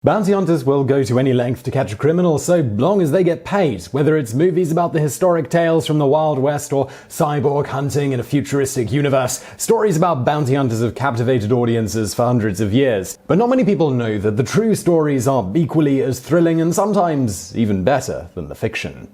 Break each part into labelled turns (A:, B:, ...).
A: Bounty hunters will go to any length to catch a criminal so long as they get paid, whether it's movies about the historic tales from the Wild West or cyborg hunting in a futuristic universe. Stories about bounty hunters have captivated audiences for hundreds of years. But not many people know that the true stories are equally as thrilling and sometimes even better than the fiction.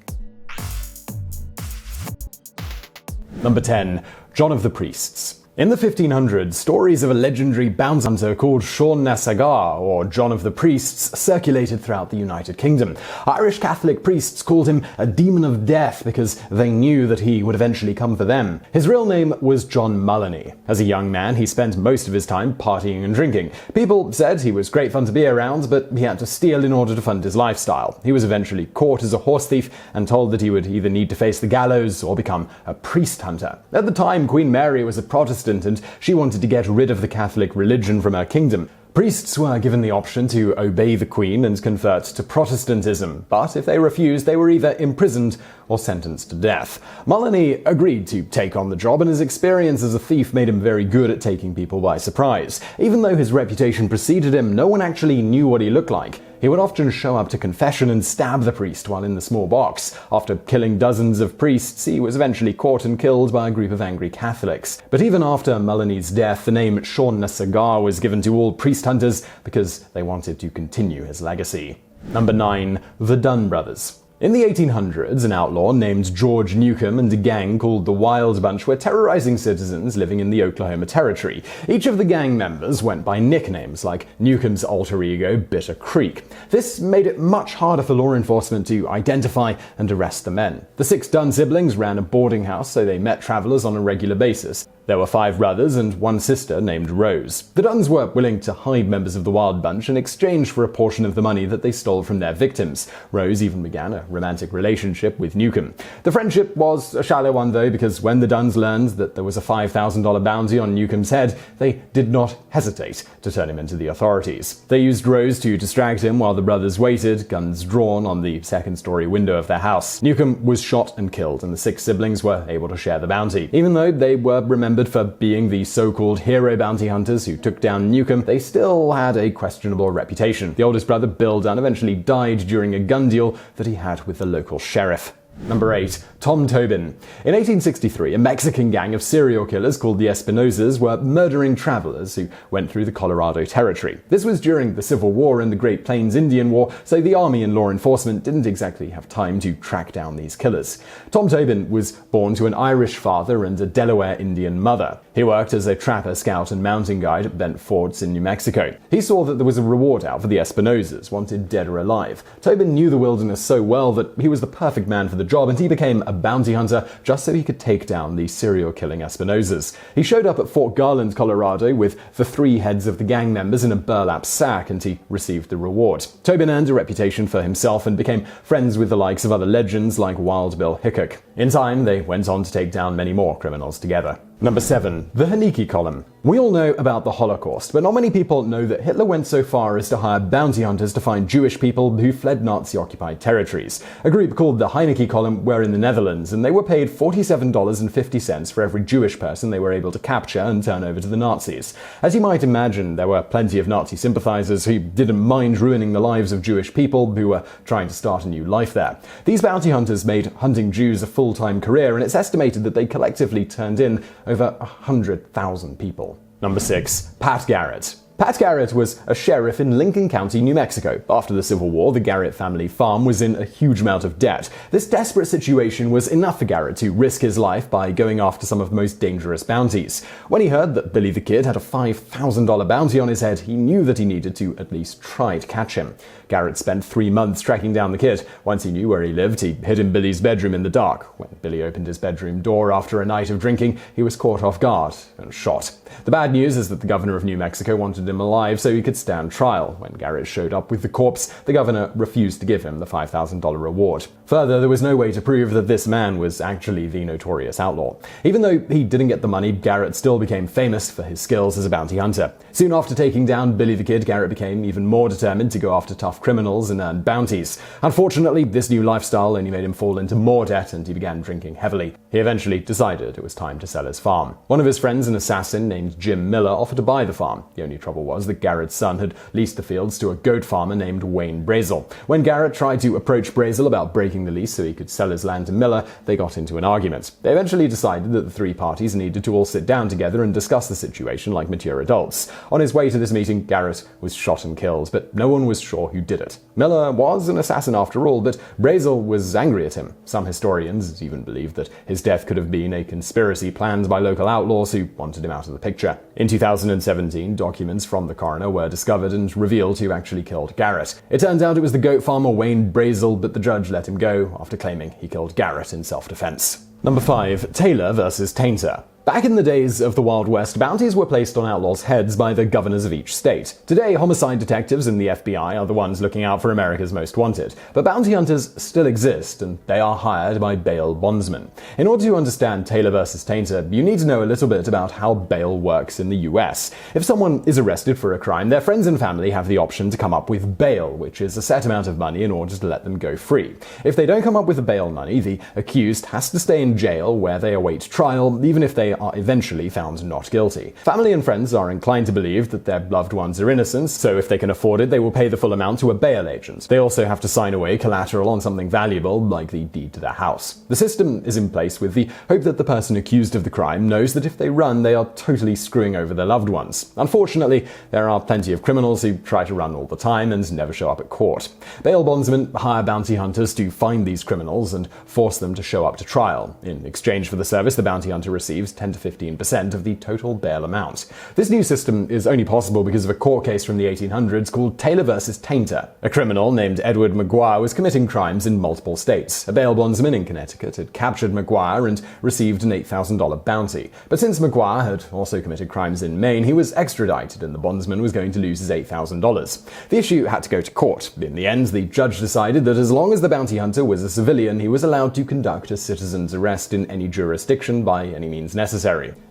A: Number 10. John of the Priests. In the 1500s, stories of a legendary bounty hunter called Sean Nassagar, or John of the Priests, circulated throughout the United Kingdom. Irish Catholic priests called him a demon of death because they knew that he would eventually come for them. His real name was John Mullany. As a young man, he spent most of his time partying and drinking. People said he was great fun to be around, but he had to steal in order to fund his lifestyle. He was eventually caught as a horse thief and told that he would either need to face the gallows or become a priest hunter. At the time, Queen Mary was a Protestant and she wanted to get rid of the Catholic religion from her kingdom. Priests were given the option to obey the Queen and convert to Protestantism, but if they refused, they were either imprisoned or sentenced to death. Mullany agreed to take on the job, and his experience as a thief made him very good at taking people by surprise. Even though his reputation preceded him, no one actually knew what he looked like. He would often show up to confession and stab the priest while in the small box. After killing dozens of priests, he was eventually caught and killed by a group of angry Catholics. But even after Mullany's death, the name Sean Nassagar was given to all priest hunters because they wanted to continue his legacy. Number 9. The Dunn Brothers. In the 1800s, an outlaw named George Newcomb and a gang called the Wild Bunch were terrorizing citizens living in the Oklahoma Territory. Each of the gang members went by nicknames, like Newcomb's alter ego, Bitter Creek. This made it much harder for law enforcement to identify and arrest the men. The 6 Dunn siblings ran a boarding house, so they met travelers on a regular basis. There were 5 brothers and 1 sister named Rose. The Dunns were willing to hide members of the Wild Bunch in exchange for a portion of the money that they stole from their victims. Rose even began a romantic relationship with Newcomb. The friendship was a shallow one though, because when the Dunns learned that there was a $5,000 bounty on Newcomb's head, they did not hesitate to turn him into the authorities. They used Rose to distract him while the brothers waited, guns drawn, on the second-story window of their house. Newcomb was shot and killed, and the 6 siblings were able to share the bounty. Even though they were remembered for being the so-called hero bounty hunters who took down Newcomb, they still had a questionable reputation. The oldest brother, Bill Dunn, eventually died during a gun deal that he had with the local sheriff. Number 8. Tom Tobin. In 1863, a Mexican gang of serial killers called the Espinosas were murdering travelers who went through the Colorado Territory. This was during the Civil War and the Great Plains Indian War, so the army and law enforcement didn't exactly have time to track down these killers. Tom Tobin was born to an Irish father and a Delaware Indian mother. He worked as a trapper, scout, and mountain guide at Bent Forts in New Mexico. He saw that there was a reward out for the Espinosas, wanted dead or alive. Tobin knew the wilderness so well that he was the perfect man for the job, and he became a bounty hunter just so he could take down the serial-killing Espinosas. He showed up at Fort Garland, Colorado, with the 3 heads of the gang members in a burlap sack, and he received the reward. Tobin earned a reputation for himself and became friends with the likes of other legends like Wild Bill Hickok. In time, they went on to take down many more criminals together. Number 7. The Henneicke Column. We all know about the Holocaust, but not many people know that Hitler went so far as to hire bounty hunters to find Jewish people who fled Nazi-occupied territories. A group called the Heinicke Column were in the Netherlands, and they were paid $47.50 for every Jewish person they were able to capture and turn over to the Nazis. As you might imagine, there were plenty of Nazi sympathizers who didn't mind ruining the lives of Jewish people who were trying to start a new life there. These bounty hunters made hunting Jews a full-time career, and it's estimated that they collectively turned in over 100,000 people. Number 6. Pat Garrett. Pat Garrett was a sheriff in Lincoln County, New Mexico. After the Civil War, the Garrett family farm was in a huge amount of debt. This desperate situation was enough for Garrett to risk his life by going after some of the most dangerous bounties. When he heard that Billy the Kid had a $5,000 bounty on his head, he knew that he needed to at least try to catch him. Garrett spent 3 months tracking down the kid. Once he knew where he lived, he hid in Billy's bedroom in the dark. When Billy opened his bedroom door after a night of drinking, he was caught off guard and shot. The bad news is that the governor of New Mexico wanted him alive so he could stand trial. When Garrett showed up with the corpse, the governor refused to give him the $5,000 reward. Further, there was no way to prove that this man was actually the notorious outlaw. Even though he didn't get the money, Garrett still became famous for his skills as a bounty hunter. Soon after taking down Billy the Kid, Garrett became even more determined to go after tough criminals and earn bounties. Unfortunately, this new lifestyle only made him fall into more debt, and he began drinking heavily. He eventually decided it was time to sell his farm. One of his friends, an assassin named Jim Miller, offered to buy the farm. The only trouble trouble was that Garrett's son had leased the fields to a goat farmer named Wayne Brazel. When Garrett tried to approach Brazel about breaking the lease so he could sell his land to Miller, they got into an argument. They eventually decided that the three parties needed to all sit down together and discuss the situation like mature adults. On his way to this meeting, Garrett was shot and killed, but no one was sure who did it. Miller was an assassin after all, but Brazel was angry at him. Some historians even believe that his death could have been a conspiracy planned by local outlaws who wanted him out of the picture. In 2017, documents from the coroner were discovered and revealed who actually killed Garrett. It turns out it was the goat farmer Wayne Brazel, but the judge let him go after claiming he killed Garrett in self-defense. Number 5. Taylor versus Tainter. Back in the days of the Wild West, bounties were placed on outlaws' heads by the governors of each state. Today, homicide detectives and the FBI are the ones looking out for America's most wanted. But bounty hunters still exist, and they are hired by bail bondsmen. In order to understand Taylor versus Tainter, you need to know a little bit about how bail works in the US. If someone is arrested for a crime, their friends and family have the option to come up with bail, which is a set amount of money in order to let them go free. If they don't come up with the bail money, the accused has to stay in jail where they await trial, even if they are eventually found not guilty. Family and friends are inclined to believe that their loved ones are innocent, so if they can afford it, they will pay the full amount to a bail agent. They also have to sign away collateral on something valuable, like the deed to their house. The system is in place with the hope that the person accused of the crime knows that if they run, they are totally screwing over their loved ones. Unfortunately, there are plenty of criminals who try to run all the time and never show up at court. Bail bondsmen hire bounty hunters to find these criminals and force them to show up to trial. In exchange for the service, the bounty hunter receives 10 to 15% of the total bail amount. This new system is only possible because of a court case from the 1800s called Taylor versus Tainter. A criminal named Edward McGuire was committing crimes in multiple states. A bail bondsman in Connecticut had captured McGuire and received an $8,000 bounty. But since McGuire had also committed crimes in Maine, he was extradited and the bondsman was going to lose his $8,000. The issue had to go to court. In the end, the judge decided that as long as the bounty hunter was a civilian, he was allowed to conduct a citizen's arrest in any jurisdiction by any means necessary.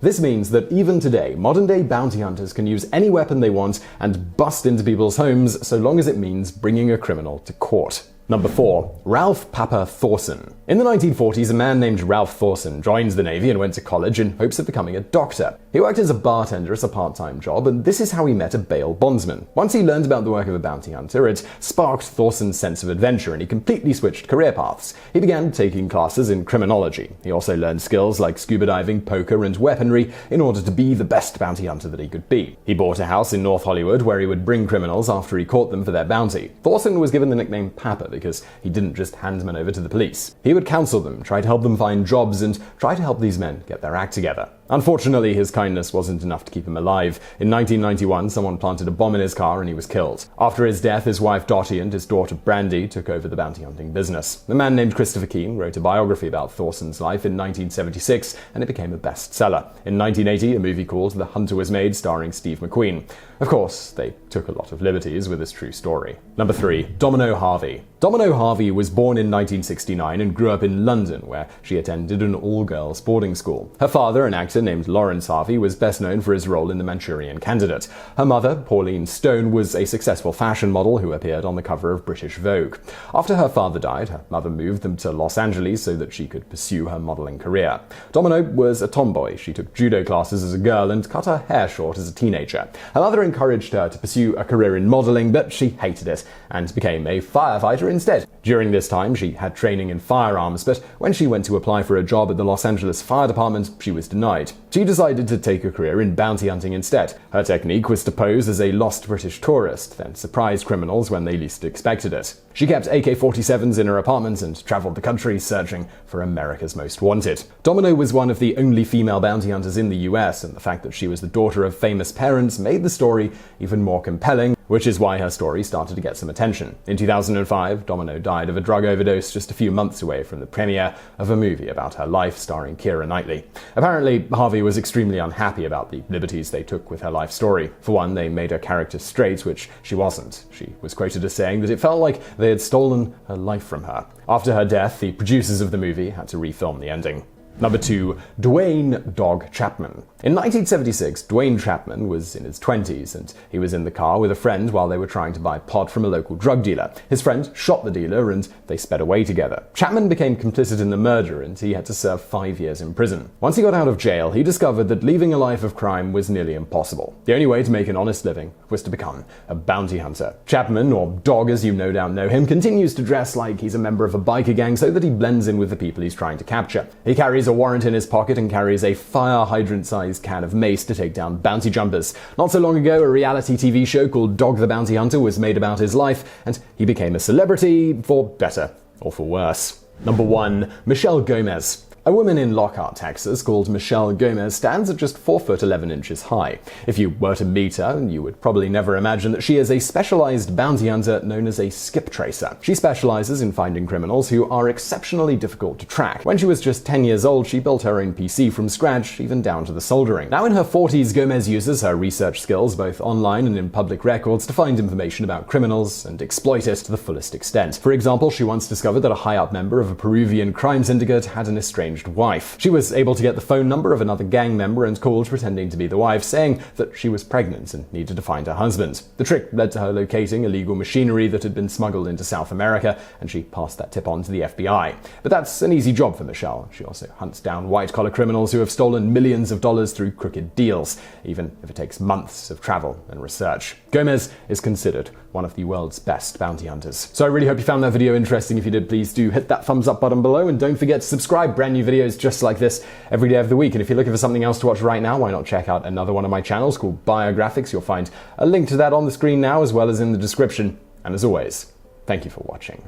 A: This means that even today, modern-day bounty hunters can use any weapon they want and bust into people's homes so long as it means bringing a criminal to court. Number 4. Ralph Papa Thorson. In the 1940s, a man named Ralph Thorson joined the Navy and went to college in hopes of becoming a doctor. He worked as a bartender as a part-time job, and this is how he met a bail bondsman. Once he learned about the work of a bounty hunter, it sparked Thorson's sense of adventure, and he completely switched career paths. He began taking classes in criminology. He also learned skills like scuba diving, poker, and weaponry in order to be the best bounty hunter that he could be. He bought a house in North Hollywood where he would bring criminals after he caught them for their bounty. Thorson was given the nickname Papa because he didn't just hand men over to the police. He would counsel them, try to help them find jobs, and try to help these men get their act together. Unfortunately, his kindness wasn't enough to keep him alive. In 1991, someone planted a bomb in his car and he was killed. After his death, his wife Dottie and his daughter Brandy took over the bounty hunting business. A man named Christopher Keane wrote a biography about Thorson's life in 1976, and it became a bestseller. In 1980, a movie called The Hunter was made, starring Steve McQueen. Of course, they took a lot of liberties with this true story. Number 3. Domino Harvey. Domino Harvey was born in 1969 and grew up in London, where she attended an all-girls boarding school. Her father, an actor named Lawrence Harvey, was best known for his role in The Manchurian Candidate. Her mother, Pauline Stone, was a successful fashion model who appeared on the cover of British Vogue. After her father died, her mother moved them to Los Angeles so that she could pursue her modeling career. Domino was a tomboy. She took judo classes as a girl and cut her hair short as a teenager. Her mother encouraged her to pursue a career in modeling, but she hated it and became a firefighter instead. During this time, she had training in firearms, but when she went to apply for a job at the Los Angeles Fire Department, she was denied. She decided to take a career in bounty hunting instead. Her technique was to pose as a lost British tourist, then surprise criminals when they least expected it. She kept AK-47s in her apartment and traveled the country searching for America's most wanted. Domino was one of the only female bounty hunters in the US, and the fact that she was the daughter of famous parents made the story even more compelling, which is why her story started to get some attention. In 2005, Domino died of a drug overdose just a few months away from the premiere of a movie about her life starring Keira Knightley. Apparently, Harvey was extremely unhappy about the liberties they took with her life story. For one, they made her character straight, which she wasn't. She was quoted as saying that it felt like they had stolen her life from her. After her death, the producers of the movie had to refilm the ending. Number 2. Duane Dog Chapman. In 1976, Duane Chapman was in his 20s, and he was in the car with a friend while they were trying to buy pot from a local drug dealer. His friend shot the dealer, and they sped away together. Chapman became complicit in the murder, and he had to serve 5 years in prison. Once he got out of jail, he discovered that leaving a life of crime was nearly impossible. The only way to make an honest living was to become a bounty hunter. Chapman, or Dog as you no doubt know him, continues to dress like he's a member of a biker gang so that he blends in with the people he's trying to capture. He carries a warrant in his pocket and carries a fire hydrant-sized can of mace to take down bounty jumpers. Not so long ago, a reality TV show called Dog the Bounty Hunter was made about his life, and he became a celebrity, for better or for worse. Number 1. Michelle Gomez. A woman in Lockhart, Texas, called Michelle Gomez stands at just 4 foot 11 inches high. If you were to meet her, you would probably never imagine that she is a specialized bounty hunter known as a skip tracer. She specializes in finding criminals who are exceptionally difficult to track. When she was just 10 years old, she built her own PC from scratch, even down to the soldering. Now in her 40s, Gomez uses her research skills, both online and in public records, to find information about criminals and exploit it to the fullest extent. For example, she once discovered that a high-up member of a Peruvian crime syndicate had an estranged wife. She was able to get the phone number of another gang member and called pretending to be the wife, saying that she was pregnant and needed to find her husband. The trick led to her locating illegal machinery that had been smuggled into South America, and she passed that tip on to the FBI. But that's an easy job for Michelle. She also hunts down white-collar criminals who have stolen millions of dollars through crooked deals, even if it takes months of travel and research. Gomez is considered one of the world's best bounty hunters. So I really hope you found that video interesting. If you did, please do hit that thumbs up button below, and don't forget to subscribe. Brand new videos just like this every day of the week. And if you're looking for something else to watch right now, why not check out another one of my channels called Biographics? You'll find a link to that on the screen now, as well as in the description. And as always, thank you for watching.